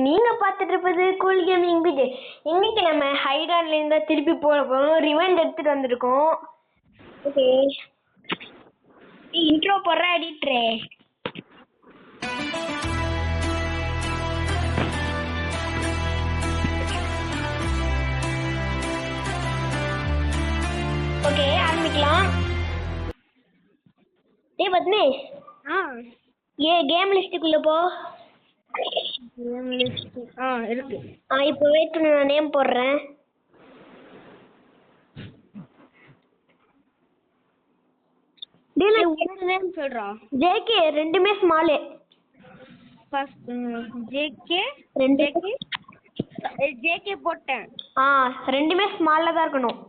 நீங்க பார்த்துட்டு இருப்பது கூல் கேமிங் வீடியோ. இன்னைக்கு நம்ம ஹைடான்ல இருந்தா திருப்பி போட போறோம். ரிவெண்ட் எடுத்துட்டு வந்திருக்கோம். ஓகே, இன்ட்ரோ போடுற எடிட்டரே. ஓகே, ஆரம்பிக்கலாம். டேய் பத்மேஷ், கேம் லிஸ்ட்டுக்குள்ள போ. இருக்கு. இப்போ வெயிட் பண்ணு, நான் நேம் போடுறேன். நேம் சொல்றா. ஜேகே ரெண்டுமே ஸ்மால். ஃபர்ஸ்ட் ஜேகே ஜேகே போட்டேன். ரெண்டுமே ஸ்மால்ல தான் இருக்கணும்.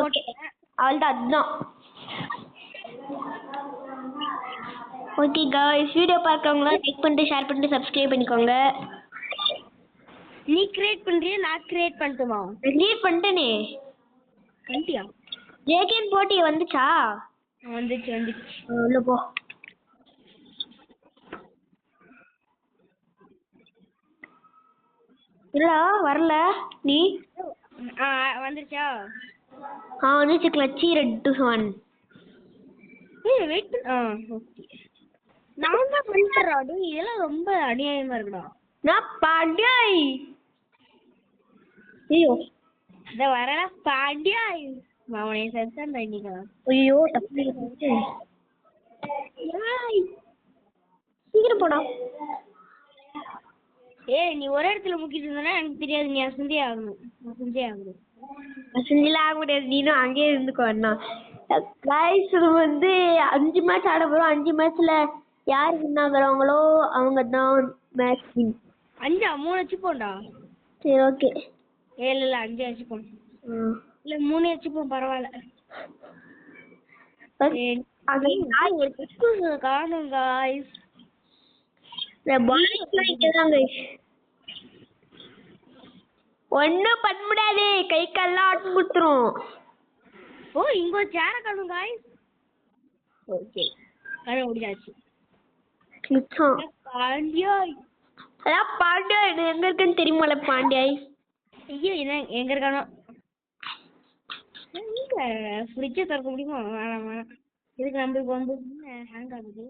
ஓகே, அவ்வளோதான், அதுதான். ஓகே गाइस, வீடியோ பார்க்கறவங்க லைக் பண்ணிட்டு ஷேர் பண்ணிட்டு சப்ஸ்கிரைப் பண்ணிக்கோங்க. நீ கிரியேட் பண்றியா நான் கிரியேட் பண்ணட்டுமா? கிரியேட் பண்ணிட்டேனே. பண்ணிட்டியா? ஜேகேன் போட்டி வந்துச்சா? வந்துச்சு. உள்ள போ. இல்ல வரல நீ. வந்துருச்சா? வந்துச்சு. கிளட்சி ரெட் டு 1. Wait okay. நான் தான் பண்றேன்டா. இதெல்லாம் ரொம்ப அநியாயமா இருக்குடா. நான் பாண்டியாய். ஐயோ, இத வரல பாண்டியாய். மாவனே செத்தன் இன்னைக்கு. ஐயோ தப்பு. சீக்கிரம் போடா. நீ ஒரு இடத்துல முக்கிட்டு இருந்தா எனக்கு தெரியாது. நீ அசந்தே ஆகணும். அசந்தில ஆக முடியாது. நீனும் அங்கேயே இருந்துக்கோ. அண்ணா கைஸ், வந்து 5 மேட்ச் ஆட போறோம். 5 மேட்ச்ல யார் வின் ஆகுறாங்களோ அவங்க தான் மேட்ச் வின். 3 வச்சுப்போம்டா. சரி ஓகே. இல்ல 5 வச்சுப்போம். இல்ல 3 வச்சுப்போம், பரவாயில்ல. ஒரு குஸ்கு காணும் गाइस. ஒன்னும் பண்ண முடியாது, கை கால்லாம் ஆட்டு குடுத்துரும். இங்க ஒரு சேர காணும் गाइस. ஓகே, காண முடியாச்சு. பாண்டியாய். அதான் பாண்டியாய் எங்க இருக்குன்னு தெரியுமால? பாண்டியாய் ஐயோ, எங்க இருக்கானோ? ஃப்ரிட்ஜை திறக்க முடியுமா? வேணாம். இதுக்கு நம்மளுக்கு வந்து ஹேங் ஆகுது.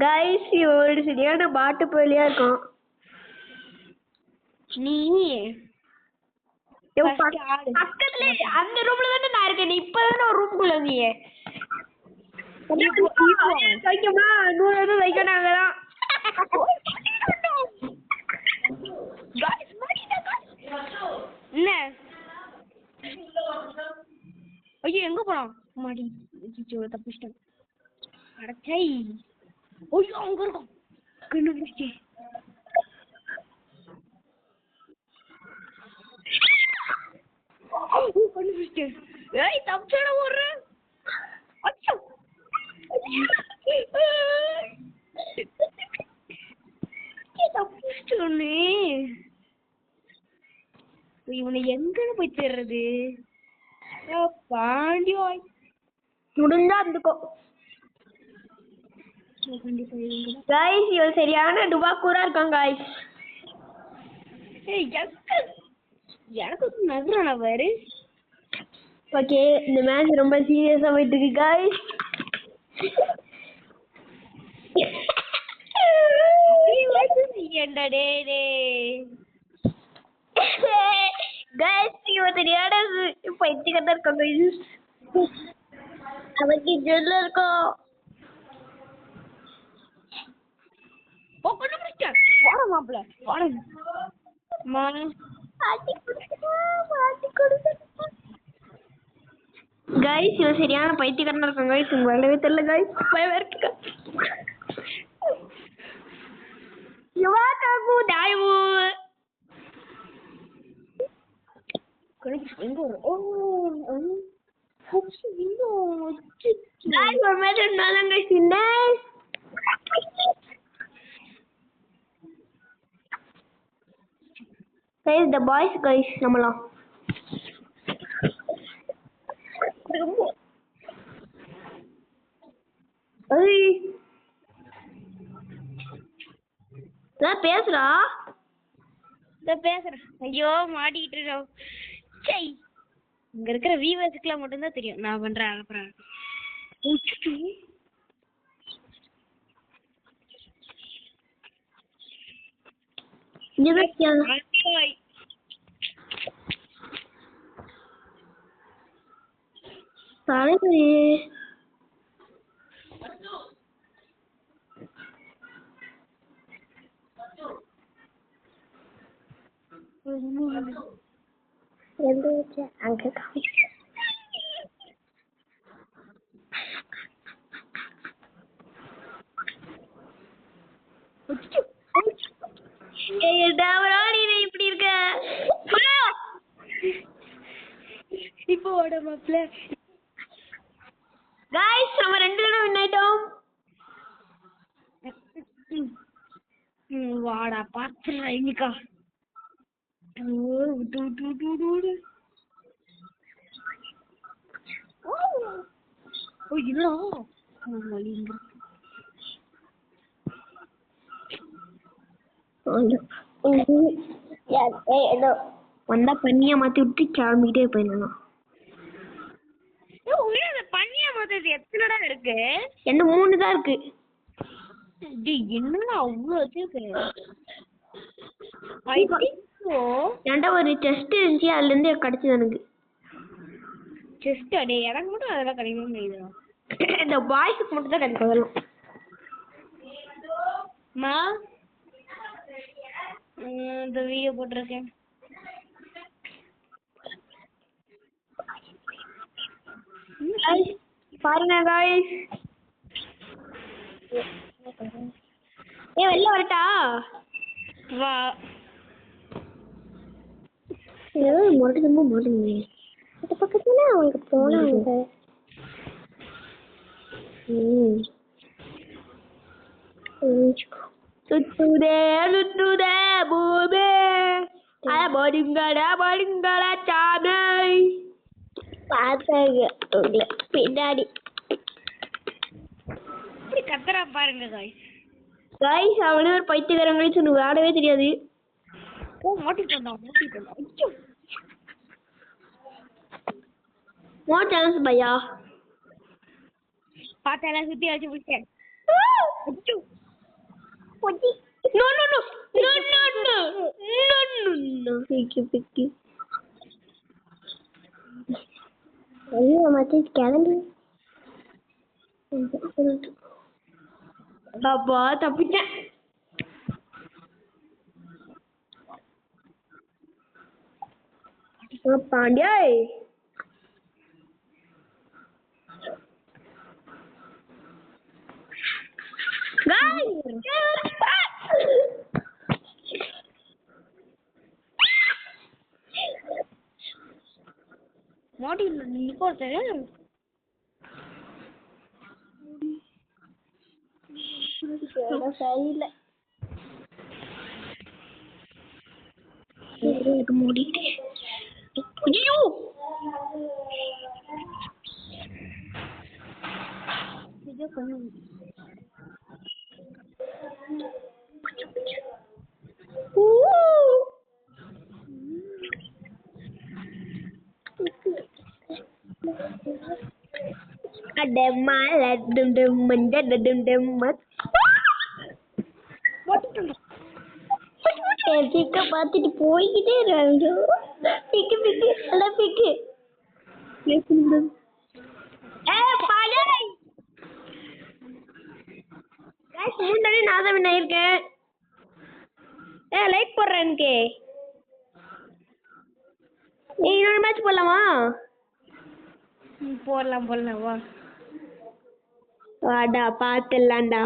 गाइस, இவரு சரியான பாட்டு போலியா இருக்கும். நீ பக்கத்துல அந்த ரூம்ல தானே நான் இருக்கேன். நீ இப்பதானே ஒரு ரூம்குள்ள வந்தீங்க. வைக்கமா 100 வைக்கணாங்கதான். என்ன? ஐயோ, எங்க போறான்? மாடி தப்பிச்சிட்டேன். அடச்சை. ஐயோ, அங்க இருக்கும். கண்டுபிடிச்சே. கண்டுபிடிச்சேன். தப்பிச்சோட ஓடுறேன். அச்சோ, தப்பிச்சோன்னு. இவனை எங்கன்னு போய் தேடுறது? பாண்டியாய் முடிஞ்சா இருந்துக்கோ. गाइस, இவன் சரியான டுபாக்கூரா இருக்கான் गाइस. எனக்கு நகரான பாரு. ஓகே, இந்த மேட்ச் ரொம்ப சீரியஸா போயிட்டு இருக்கு गाइस. गाइस, இவன் சரியான பைத்தியக்காரனா இருக்கான் गाइस. அவனுக்கு ஜெல்ல இருக்கும். வாட மாப்பிள்ள, வாட. गाइस, இவன் சரியான பைத்தியக்காரனா இருக்கான் गाइस. உங்களுக்கு வரவே தெரியல गाइस. பயமா இருக்கு. யுவாகாகு டாய்வு. எங்க ஒரு गाइस, ஒரு மேட்ச் இருந்தாலும் गाइस இந்த गाइस the boys guys நம்மலாம். பேசுறா. இந்த பேசுறேன். ஐயோ மாட்டிக்கிட்டு. சை, இங்க இருக்கிற வியூவர்ஸ்க்குலாம் மட்டும்தான் தெரியும் நான் பண்ற அலப்பறேன். தலைவரே எந்த வச்சு அங்க இப்படி இருக்க இப்போ ஓட மாப்ள. गाइस நம்ம ரெண்டு தடவை வின் ஆயிட்டோம். வாடா பாத்துறா இன்னிக்கா. ஓ இல்ல வந்தா பண்ணியா மாத்தி விட்டு கிளம்பிக்கிட்டே போயிடலாம். பண்ணியா மாத்தது எத்தனைடா இருக்கு? என்ன 3 தான் இருக்கு. என்னடா அவ்வளோ வச்சிருக்கு? ஏன்டா ஒரு டெஸ்ட் இருந்துச்சு, அதுல இருந்து கிடைச்சது எனக்கு. டெஸ்ட் அடே எனக்கு மட்டும் அதெல்லாம் கிடைக்கவே முடியுதா? இந்த பாய்ஸ்க்கு மட்டும் தான் கிடைக்கும் அதெல்லாம். மா இந்த வீடியோ போட்டிருக்கேன். பாருங்க गाइस. வெளில வரட்டா? வா. மொட்டமா மொட்டமே இந்த பக்கத்துல அவங்க போனாங்க. சுத்துதே பூமே போடுங்களா சாமி பார்த்தாங்க பின்னாடி கத்துறா பாருங்க गाइस. गाइस அவனே ஒரு பைத்தியக்காரங்களே சொன்னு விளையாடவே தெரியாது. ஓ மாட்டிட்டோம். ஐயோ நோ சான்ஸ் பையா. பாத்தால சுத்தி வச்சு விட்டேன். ஐயோ பொடி no no no no no no no no no பிக்கி ஐயோ மச்சி கிளம்பு. அப்பா தப்பிட்டேன். பாண்டியா மாடி நிக்கோட்டே சரியில்லை. மூடிட்டு ஐயோ இது பண்ணு. ada malah dem menjadi dem பிக்க பார்த்துட்டு போய்கிட்டே இருக்காங்க. பிக்கு பிக்கு எல்லாம் பிக்கு முன்னாடி நான் தான் வின் ஆயிருக்கேன். லைக் போடுறேன் எனக்கு. இன்னொரு மேட்ச் போடலாமா? போடலாம் வா. வாடா பாத்துலாம்டா.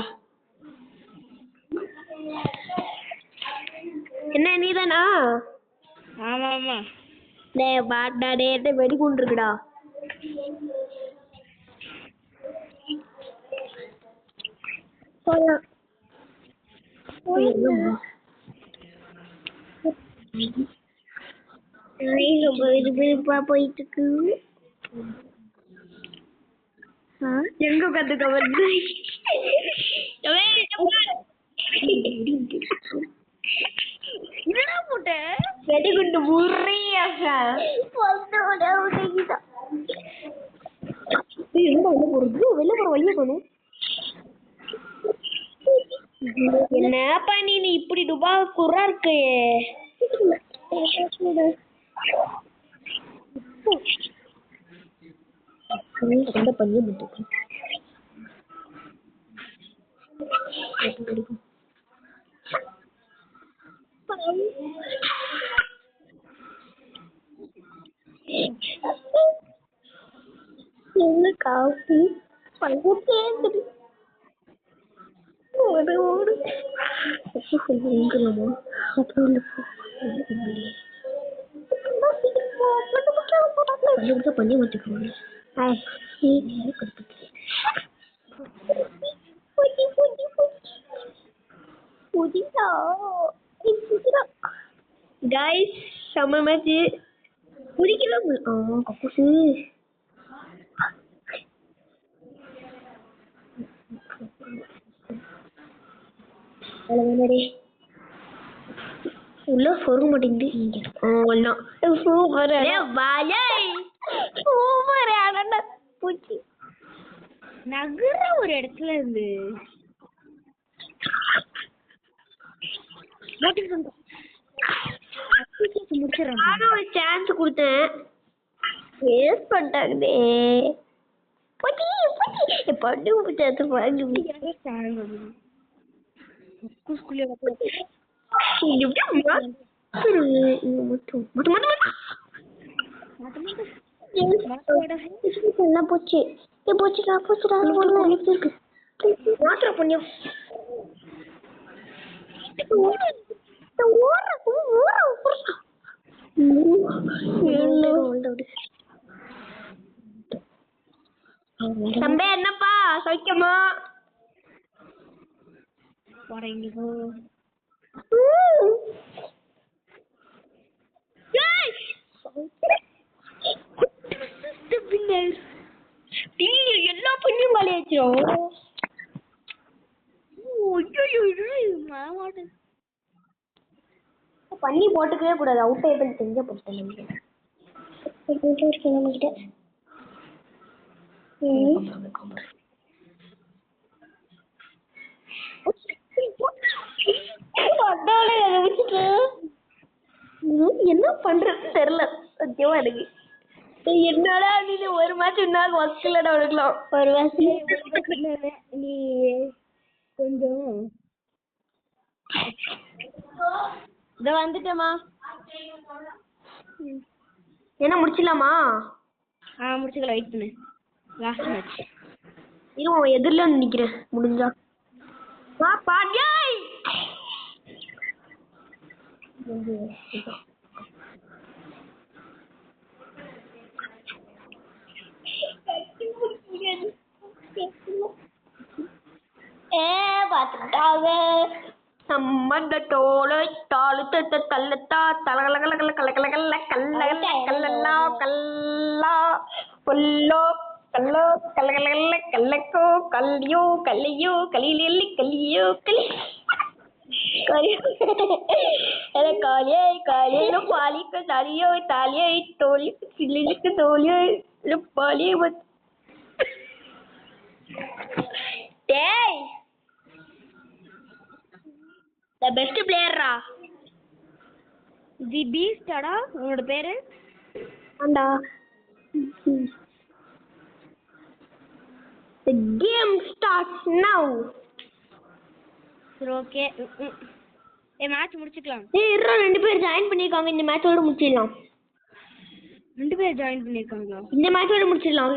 என்ன நீதானா? ஆமா. டேய் பாடா டேய் வெடி குண்டு இருக்குடா. போலாம். ரொம்ப விறுவிறுப்பா போயிட்டு இருக்கு. எங்க கத்துக்க வருது? வெடிகுண்டு முறையாக வெளில போற வழிய காணும். என்னப்பா நீ இப்படி டுபா குறா இருக்கு. அந்த பையன் மட்டும் காஃபி பையன் ஓடு ஓடு சொல்லுங்களாமா அப்புறம் பண்ணி வச்சுக்கோங்க. கைஸ் செம்ம மேட்ச் குதிக்கலாம். கக்கூசு உள்ள சொருக மாட்டேங்குது. சூப்பர் சூப்பர் பூச்சி நகர ஒரு இடத்துல இருந்து ஒரு சான்ஸ் கொடுத்தேன் வேஸ்ட் பண்ணிட்டாங்களே. பண்ணி முடிச்சாச்சு போச்சு போச்சுடா போச்சுடா மாத்திர புண்ணியம் தம்பி என்னப்பா சௌக்கியமா? எல்லா புண்ணியம் காலியாச்சிரும். பண்ணி போட்டுக்கவே கூடாது. அவுட் ஆயிட்டு தெரிஞ்ச போட்டேன் நம்ம கிட்ட. என்ன பண்றது தெரியல சத்தியமா எனக்கு. என்னடா நீ ஒரு மேட்ச் இன்னும் ஒர்க் இல்லடா எடுக்கலாம். ஒரு மேட்ச் நீ கொஞ்சம் இத வந்துட்டமா என்ன முடிச்சிடலாமா? முடிச்சுக்கலாம். வெயிட் பண்ணு. லாஸ்ட் மேட்ச் இரு எதிரில நிக்கிறேன் முடிஞ்சா. வா பாடியே பாத்துட்டாங்க சம்மந்தத்தோடு தாளுத்த தள்ளத்தா தலகலகல கலகலகல்ல கல்ல கல்லல்லா கல்லா கொல்லோ கல்லோ கலகலகல்ல கல்லக்கோ கல்லியோ கல்லியோ கலியிலி கல்லியோ கலி காலியே காலியே பாலிக்கு தாலியோ தாலியை தோழி சில்லிக்கு தோழியோ பாலியை டேய் the best player ரா. தி பீஸ்டாடா உன்னோட பேரு? ஆண்டா. The game starts now. சரி ஓகே. மேட்ச் முடிச்சுக்கலாம். இருடா ரெண்டு பேர் ஜாயின் பண்ணிருக்காங்க. இந்த மேட்சோட முடிச்சிடலாம். ரெண்டு பேர் ஜாயின் பண்ணிருக்காங்களா? இந்த மேட்சோட முடிச்சிடலாம்.